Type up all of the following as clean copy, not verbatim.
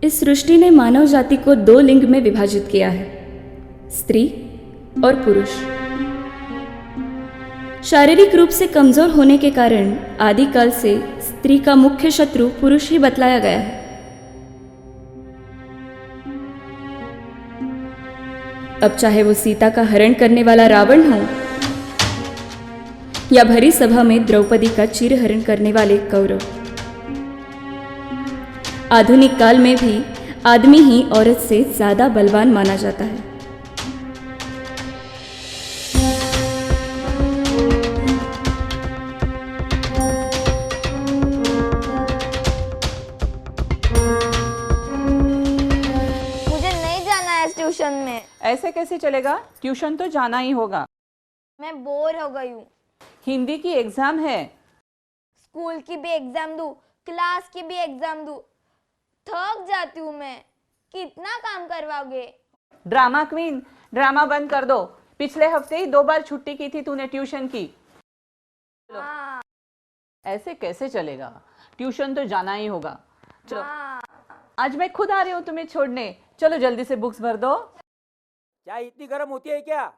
इस सृष्टि ने मानव जाति को दो लिंग में विभाजित किया है, स्त्री और पुरुष। शारीरिक रूप से कमजोर होने के कारण आदिकाल से स्त्री का मुख्य शत्रु पुरुष ही बतलाया गया है। अब चाहे वो सीता का हरण करने वाला रावण हो या भरी सभा में द्रौपदी का चिरहरण करने वाले कौरव, आधुनिक काल में भी आदमी ही औरत से ज्यादा बलवान माना जाता है। मुझे नहीं जाना है ट्यूशन में। ऐसे कैसे चलेगा? ट्यूशन तो जाना ही होगा। मैं बोर हो गई हूँ। हिंदी की एग्जाम है। स्कूल की भी एग्जाम दूँ, क्लास की भी एग्जाम दूँ, थक जाती हूँ मैं। कितना काम करवाओगे? ड्रामा क्वीन, ड्रामा बंद कर दो। पिछले हफ्ते ही 2 बार छुट्टी की थी तूने ट्यूशन की। हाँ। ऐसे कैसे चलेगा? ट्यूशन तो जाना ही होगा। चलो हाँ। आज मैं खुद आ रही हूँ तुम्हें छोड़ने। चलो जल्दी से बुक्स भर दो। चाय इतनी गर्म होती है क्या?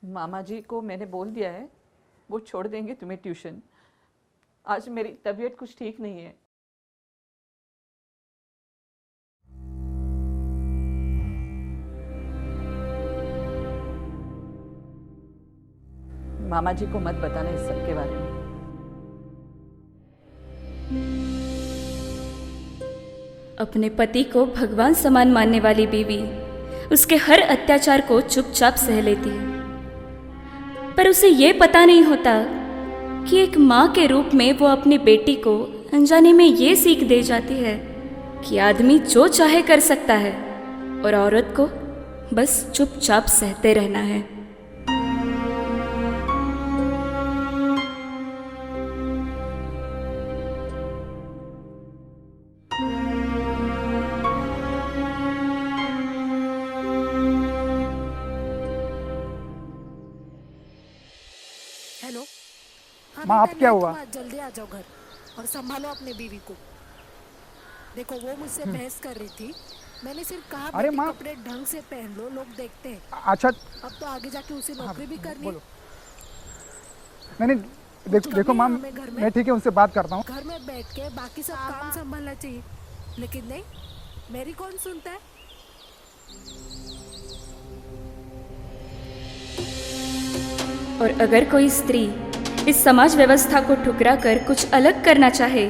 मामा जी को मैंने बोल दिया है, वो छोड़ देंगे तुम्हें ट्यूशन। आज मेरी तबीयत कुछ ठीक नहीं है। मामा जी को मत बताना इस सब के बारे में। अपने पति को भगवान समान मानने वाली बीवी उसके हर अत्याचार को चुपचाप सह लेती है, पर उसे ये पता नहीं होता कि एक माँ के रूप में वो अपनी बेटी को अनजाने में ये सीख दे जाती है कि आदमी जो चाहे कर सकता है और औरत को बस चुपचाप सहते रहना है। हेलो। हाँ माँ, बेटा, अब क्या नहीं, हुआ? तुम आज जल्दी आ जाओ घर और संभालो अपने बीवी को। देखो वो मुझसे बहस कर रही थी, मैंने सिर्फ कहा अरे बेटी माँ। कपड़े ढंग से पहन लो, लोग देखते हैं। अच्छा। अब तो आगे जाके उसे नौकरी भी करनी है। बोलो। नहीं देखो कमी माँ, है हमें घर में। मैं ठीक है, उनसे बात करता हूँ। घर में बैठ के बाकी सब काम संभालना चाहिए, लेकिन नहीं, मेरी कौन सुनता है। और अगर कोई स्त्री इस समाज व्यवस्था को ठुकरा कर कुछ अलग करना चाहे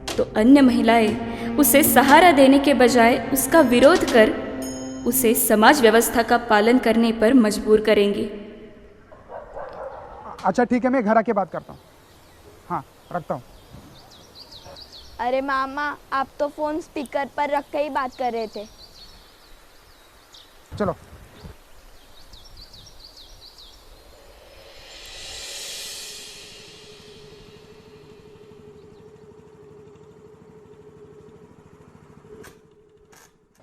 तो अन्य महिलाएं उसे सहारा देने के बजाय उसका विरोध कर उसे समाज व्यवस्था का पालन करने पर मजबूर करेंगी। अच्छा ठीक है, मैं घर आके बात करता हूँ। हाँ, रखता हूँ। अरे मामा, आप तो फोन स्पीकर पर रख के ही बात कर रहे थे। चलो।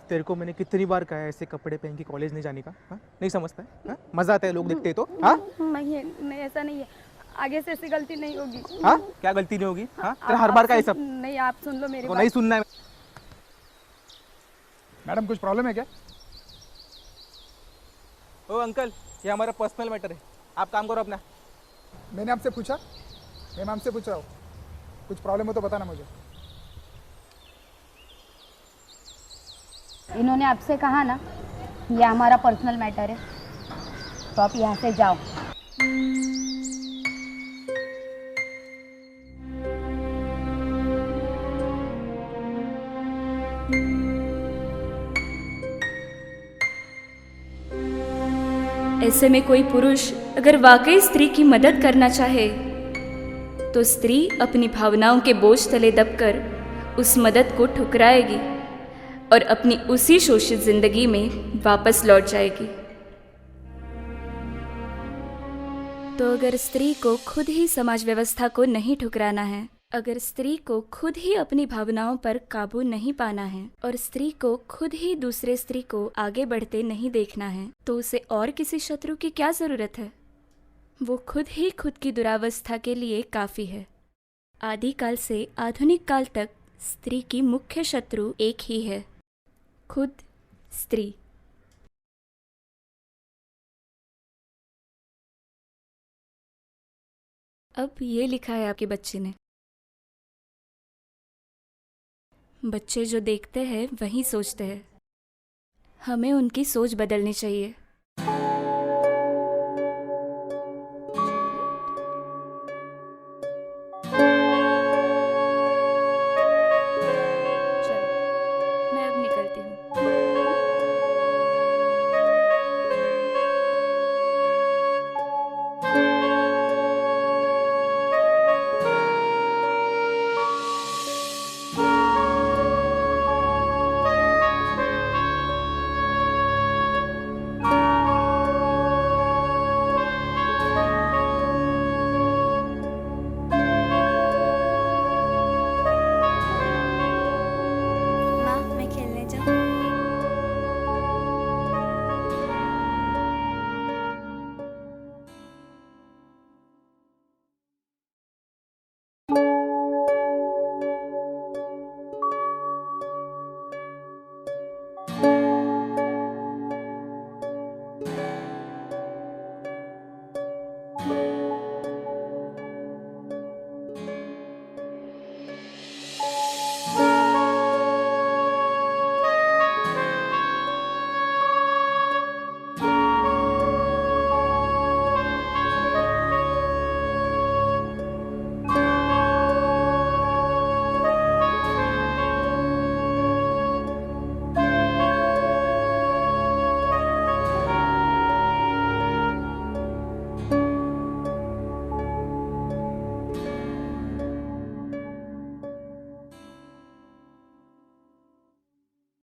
तेरे को मैंने कितनी बार कहा है ऐसे कपड़े पहन के कॉलेज नहीं जाने का? हाँ, नहीं समझता है? हाँ, मजा आता है लोग देखते हैं तो। हाँ नहीं, ऐसा नहीं है। आगे से ऐसी गलती नहीं होगी। हाँ, क्या गलती नहीं होगी? हाँ, तेरा हर बार का ये सब। नहीं, आप सुन लो मेरी को बात। नहीं सुनना है। मैडम, कुछ प्रॉब्लम है क्या? ओ अंकल, ये हमारा पर्सनल मैटर है, आप काम करो अपना। मैंने आपसे पूछा, मैं मैम से पूछ रहा हूँ, कुछ प्रॉब्लम हो तो बताना मुझे। इन्होंने आपसे कहा ना ये हमारा पर्सनल मैटर है, तो आप यहाँ से जाओ। ऐसे में कोई पुरुष अगर वाकई स्त्री की मदद करना चाहे तो स्त्री अपनी भावनाओं के बोझ तले दबकर उस मदद को ठुकराएगी और अपनी उसी शोषित जिंदगी में वापस लौट जाएगी। तो अगर स्त्री को खुद ही समाज व्यवस्था को नहीं ठुकराना है, अगर स्त्री को खुद ही अपनी भावनाओं पर काबू नहीं पाना है और स्त्री को खुद ही दूसरे स्त्री को आगे बढ़ते नहीं देखना है, तो उसे और किसी शत्रु की क्या जरूरत है? वो खुद ही खुद की दुरावस्था के लिए काफी है। आदिकाल से आधुनिक काल तक स्त्री की मुख्य शत्रु एक ही है, खुद स्त्री। अब ये लिखा है आपके बच्चे ने। बच्चे जो देखते हैं वही सोचते हैं। हमें उनकी सोच बदलनी चाहिए।